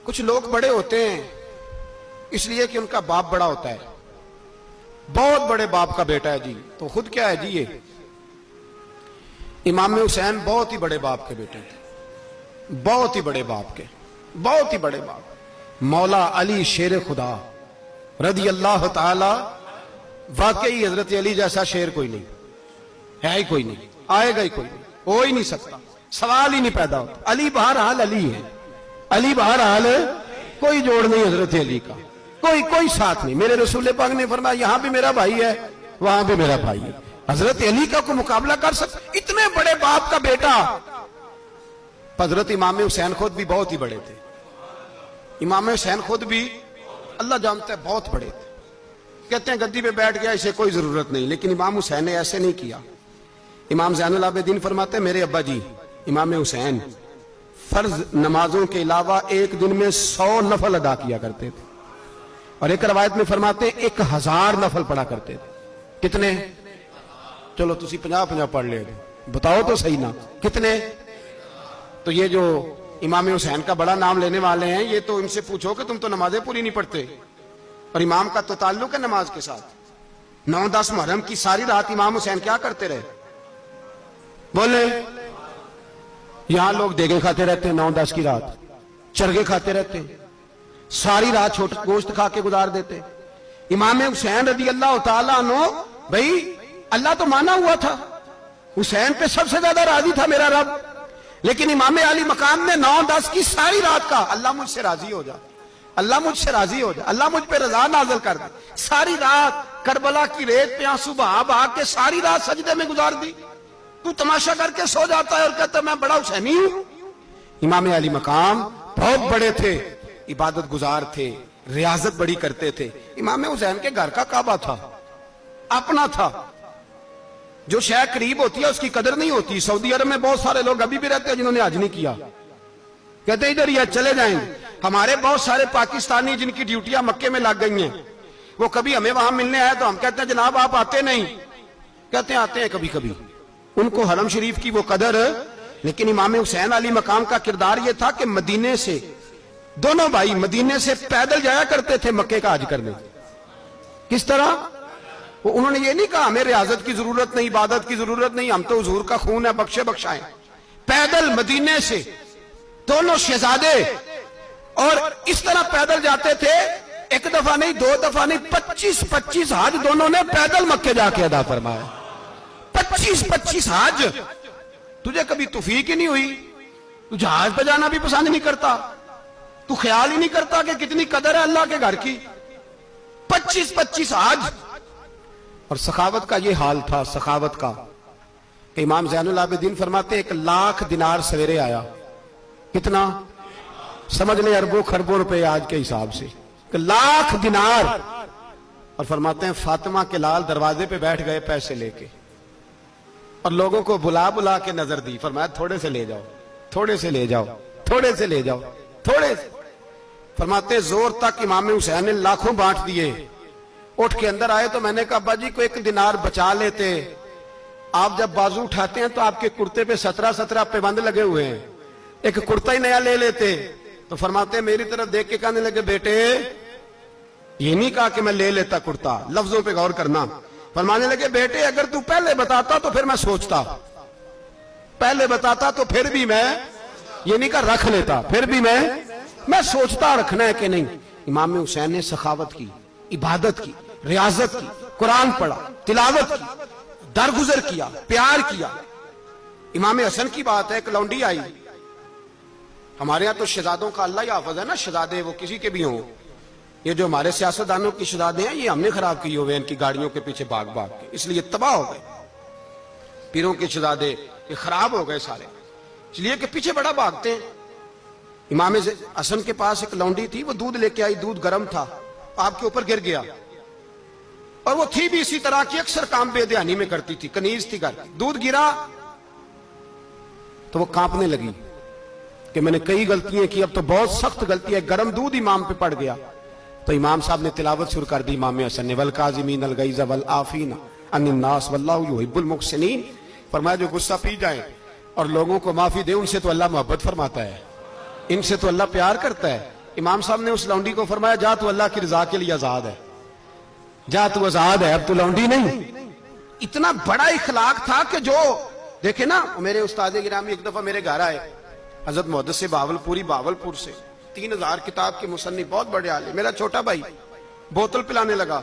کچھ لوگ بڑے ہوتے ہیں اس لیے کہ ان کا باپ بڑا ہوتا ہے، بہت بڑے باپ کا بیٹا ہے جی، تو خود کیا ہے جی یہ امام حسین بہت ہی بڑے باپ کے بیٹے تھے، بہت ہی بڑے باپ کے، بہت ہی بڑے باپ، مولا علی شیر خدا رضی اللہ تعالی، واقعی حضرت علی جیسا شیر کوئی نہیں ہے، ہی کوئی نہیں، آئے گا ہی کوئی نہیں، ہو ہی نہیں سکتا، سوال ہی نہیں پیدا ہوتا۔ علی بہرحال علی ہے، علی بہرحال کوئی جوڑ نہیں حضرت علی کا، کوئی ساتھ نہیں۔ میرے رسول پاک نے فرمایا یہاں بھی میرا بھائی ہے وہاں بھی میرا بھائی ہے، حضرت علی کا کوئی مقابلہ کر سکتا؟ اتنے بڑے باپ کا بیٹا۔ حضرت امام حسین خود بھی بہت ہی بڑے تھے، امام حسین خود بھی اللہ جانتا ہے بہت بڑے تھے، کہتے ہیں گدی پہ بیٹھ گیا اسے کوئی ضرورت نہیں، لیکن امام حسین نے ایسے نہیں کیا۔ امام زین العابدین فرماتے ہیں میرے ابا جی امام حسین فرض نمازوں کے علاوہ ایک دن میں 100 نفل ادا کیا کرتے تھے، اور ایک روایت میں فرماتے ہیں 1000 نفل پڑھا کرتے تھے۔ کتنے؟ چلو تسی 50 پڑھ لے، بتاؤ تو صحیح نا کتنے؟ تو یہ جو امام حسین کا بڑا نام لینے والے ہیں یہ تو ان سے پوچھو کہ تم تو نمازیں پوری نہیں پڑھتے، اور امام کا تو تعلق ہے نماز کے ساتھ۔ 9-10 محرم کی ساری رات امام حسین کیا کرتے رہے؟ بولے یہاں لوگ دیگیں کھاتے رہتے ہیں، 9-10 کی رات چرگے کھاتے رہتے ہیں، ساری رات چھوٹا گوشت کھا کے گزار دیتے۔ امام حسین رضی اللہ تعالیٰ عنہ، بھائی اللہ تو مانا ہوا تھا، حسین پہ سب سے زیادہ راضی تھا میرا رب، لیکن امام علی مقام نے 9-10 کی ساری رات کا اللہ مجھ سے راضی ہو جا، اللہ مجھ سے راضی ہو جا، اللہ مجھ پہ رضا نازل کر دے۔ ساری رات کربلا کی ریت پہ آنسو بہا بہا کے ساری رات سجدے میں گزار دی، تو تماشا کر کے سو جاتا ہے اور کہتا ہے میں بڑا حسینی ہوں۔ امام علی مقام بہت بڑے تھے، عبادت گزار تھے، ریاضت بڑی کرتے تھے۔ امام حسین کے گھر کا کعبہ تھا، اپنا تھا، جو شے قریب ہوتی ہے اس کی قدر نہیں ہوتی۔ سعودی عرب میں بہت سارے لوگ ابھی بھی رہتے ہیں جنہوں نے حج نہیں کیا، کہتے ہیں ادھر ہی چلے جائیں۔ ہمارے بہت سارے پاکستانی جن کی ڈیوٹیاں مکے میں لگ گئی ہیں، وہ کبھی ہمیں وہاں ملنے آئے تو ہم کہتے ہیں جناب آپ آتے نہیں، کہتے ہیں آتے ہیں کبھی کبھی، ان کو حرم شریف کی وہ قدر۔ لیکن امام حسین علی مقام کا کردار یہ تھا کہ مدینے سے دونوں بھائی مدینے سے پیدل جایا کرتے تھے مکے کا حج کرنے۔ کس طرح؟ انہوں نے یہ نہیں کہا ہمیں ریاضت کی ضرورت نہیں، عبادت کی ضرورت نہیں، ہم تو حضور کا خون ہے بخشے بخشائیں۔ پیدل مدینے سے دونوں شہزادے اور اس طرح پیدل جاتے تھے، ایک دفعہ نہیں 2 دفعہ نہیں، 25 حج دونوں نے پیدل مکے جا کے ادا فرمایا۔ 25 حج۔ تجھے کبھی توفیق ہی نہیں ہوئی؟ تو جہاز پہ جانا بھی پسند نہیں کرتا، تو خیال ہی نہیں کرتا کہ کتنی قدر ہے اللہ کے گھر کی؟ 25 حج۔ اور سخاوت کا یہ حال تھا، سخاوت کا، کہ امام زین العابدین فرماتے ہیں 1,00,000 دینار سویرے آیا۔ کتنا؟ سمجھ لیں اربوں خربوں روپے آج کے حساب سے، 1,00,000 دینار۔ اور فرماتے ہیں فاطمہ کے لال دروازے پہ بیٹھ گئے پیسے لے کے، اور لوگوں کو بلا بلا کے نظر دی، فرمایا تھوڑے سے لے جاؤ، تھوڑے سے لے جاؤ، تھوڑے سے لے جاؤ، تھوڑے سے۔ فرماتے زور تک امام حسین نے لاکھوں بانٹ دیے۔ اٹھ کے اندر آئے تو میں نے کہا ابا جی کو 1 دینار بچا لیتے، آپ جب بازو اٹھاتے ہیں تو آپ کے کرتے پہ 17 پیبند لگے ہوئے ہیں، ایک کرتا ہی نیا لے لیتے۔ تو فرماتے ہیں میری طرف دیکھ کے کہنے لگے بیٹے یہ نہیں کہا کہ میں لے لیتا کرتا، لفظوں پہ غور کرنا۔ فرمانے لگے بیٹے اگر تو پہلے بتاتا تو پھر میں سوچتا، پہلے بتاتا تو پھر بھی میں یہ نہیں کہا رکھ لیتا، پھر بھی میں سوچتا رکھنا ہے کہ نہیں۔ امام حسین نے سخاوت کی، عبادت کی، ریاضت کی، قرآن پڑھا، تلاوت کی، درگزر کیا، پیار کیا۔ امام حسن کی بات ہے، ایک لونڈی آئی، ہمارے ہاں تو شہزادوں کا اللہ ہی حافظ ہے نا، شہزادے وہ کسی کے بھی ہوں، یہ جو ہمارے سیاستدانوں کی شہزادے ہیں یہ ہم نے خراب کیے ہوئے ان کی گاڑیوں کے پیچھے بھاگ بھاگ کے، اس لیے تباہ ہو گئے۔ پیروں کے شہزادے یہ خراب ہو گئے سارے، اس لیے کہ پیچھے بڑا بھاگتے ہیں۔ امام حسن کے پاس ایک لونڈی تھی، وہ دودھ لے کے آئی، دودھ گرم تھا، آپ کے اوپر گر گیا، اور وہ تھی بھی اسی طرح کی، اکثر کام بے دھیانی میں کرتی تھی، کنیز تھی گھر، دودھ گرا تو وہ کانپنے لگی کہ میں نے کئی غلطیاں کی، اب تو بہت سخت غلطی ہے، گرم دودھ امام پہ پڑ گیا۔ تو امام صاحب نے تلاوت شروع کر دی، امام حسن نے والکاظمین الغیظ والعافین عن الناس واللہ یحب المحسنین۔ فرمایا جو غصہ پی جائیں اور لوگوں کو معافی دے، ان سے تو اللہ محبت فرماتا ہے، ان سے تو اللہ پیار کرتا ہے۔ امام صاحب نے اس لونڈی کو فرمایا جا تو اللہ کی رضا کے لیے آزاد ہے، جا تو آزاد ہے، اب تو لونڈی نہیں۔ اتنا بڑا اخلاق تھا کہ جو دیکھے نا، میرے استاد گرامی ایک دفعہ میرے گھر آئے، حضرت محدث سے باولپور سے 3000 کتاب کے مصنف، بہت بڑے عالم، میرا چھوٹا بھائی بوتل پلانے لگا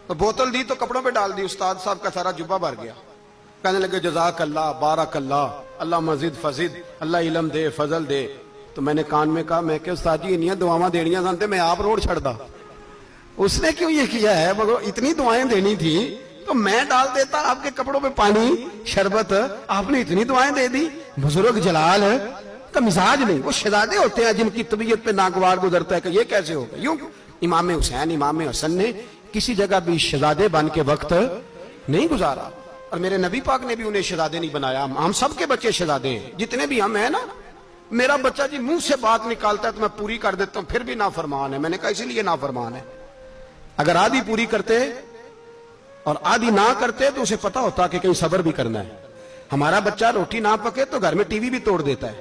تو بوتل دی تو کپڑوں پہ ڈال دی، استاد صاحب کا سارا جبہ بھر گیا، کہنے لگے جزاک اللہ، بارک اللہ، اللہ مزید فزید، اللہ علم دے، فضل دے۔ تو میں نے کان میں کہا، میں کہ استاد جی انیاں دعاواں دینیاں سنتے میں آپ روڑ چھڑ دا، اس نے کیوں یہ کیا ہے؟ مگر اتنی دعائیں دینی تھی تو میں ڈال دیتا آپ کے کپڑوں پہ پانی شربت، آپ نے اتنی دعائیں دے دی۔ بزرگ جلال کا مزاج نہیں، وہ شہزادے ہوتے ہیں جن کی طبیعت پہ ناگوار گزرتا ہے کہ یہ کیسے ہوگا۔ یوں امام حسین امام حسن نے کسی جگہ بھی شہزادے بن کے وقت نہیں گزارا، اور میرے نبی پاک نے بھی انہیں شہزادے نہیں بنایا۔ ہم سب کے بچے شہزادے ہیں، جتنے بھی ہم ہیں نا۔ میرا بچہ جی منہ سے بات نکالتا ہے تو میں پوری کر دیتا ہوں، پھر بھی نافرمان ہے۔ میں نے کہا اسی لیے نافرمان ہے، اگر آدھی پوری کرتے اور آدھی نہ کرتے تو اسے پتا ہوتا کہ کہیں صبر بھی کرنا ہے۔ ہمارا بچہ روٹی نہ پکے تو گھر میں ٹی وی بھی توڑ دیتا ہے،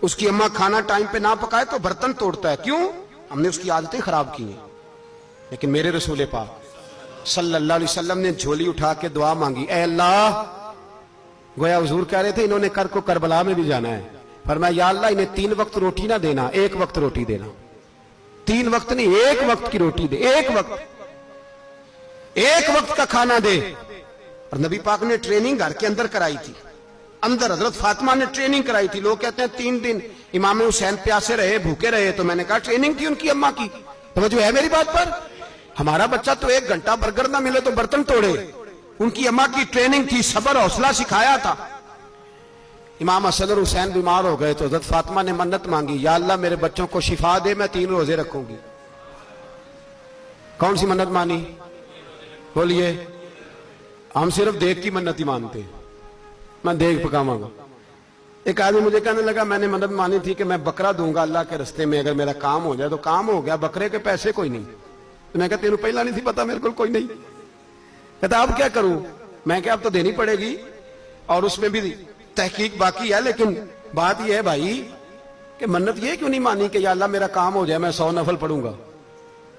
اس کی اماں کھانا ٹائم پہ نہ پکائے تو برتن توڑتا ہے۔ کیوں؟ ہم نے اس کی عادتیں خراب کی ہیں۔ لیکن میرے رسول پاک صلی اللہ علیہ وسلم نے جھولی اٹھا کے دعا مانگی، اے اللہ، گویا حضور کہہ رہے تھے انہوں نے کر کو کربلا میں بھی جانا ہے، فرمایا یا اللہ انہیں 3 وقت روٹی نہ دینا، 1 وقت روٹی دینا۔ 3 وقت نہیں، 1 وقت کی روٹی دے، 1 وقت کا کھانا دے۔ اور نبی پاک نے ٹریننگ گھر کے اندر کرائی تھی، اندر حضرت فاطمہ نے ٹریننگ کرائی تھی۔ لوگ کہتے ہیں 3 دن امام حسین پیاسے رہے، بھوکے رہے، تو میں نے کہا ٹریننگ تھی ان کی اماں کی۔ توجہ ہے میری بات پر؟ ہمارا بچہ تو 1 گھنٹہ برگر نہ ملے تو برتن توڑے، ان کی اماں کی ٹریننگ تھی، صبر حوصلہ سکھایا تھا۔ امام حسن اور حسین بیمار ہو گئے تو حضرت فاطمہ نے منت مانگی، یا اللہ میرے بچوں کو شفا دے، میں 3 روزے رکھوں گی۔ کون سی منت مانی؟ بولیے۔ ہم صرف دیکھ کی منت ہی مانتے ہیں، میں دیکھ پکاواں گا۔ ایک آدمی مجھے کہنے لگا میں نے منت مانی تھی کہ میں بکرا دوں گا اللہ کے رستے میں، اگر میرا کام ہو جائے تو کام ہو گیا، بکرے کے پیسے کوئی نہیں۔ تو میں کہا تینوں پہلا نہیں تھی پتا، میرے کو کوئی نہیں۔ کہتا اب کیا کروں؟ میں کہ اب تو دینی پڑے گی، اور اس میں بھی تحقیق باقی ہے۔ لیکن بات یہ ہے بھائی کہ منت یہ کیوں نہیں مانی کہ یا اللہ میرا کام ہو جائے میں 100 نفل پڑھوں گا؟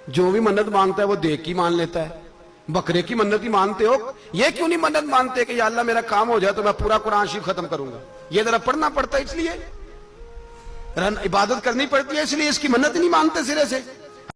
جو بھی منت مانگتا ہے وہ دیکھ کی مان لیتا ہے، بکرے کی منت ہی مانتے ہو، یہ کیوں نہیں منت مانتے کہ یا اللہ میرا کام ہو جائے تو میں پورا قرآن شریف ختم کروں گا؟ یہ ذرا پڑھنا پڑتا ہے، اس لیے عبادت کرنی پڑتی ہے، اس لیے اس کی منت نہیں مانتے سرے سے۔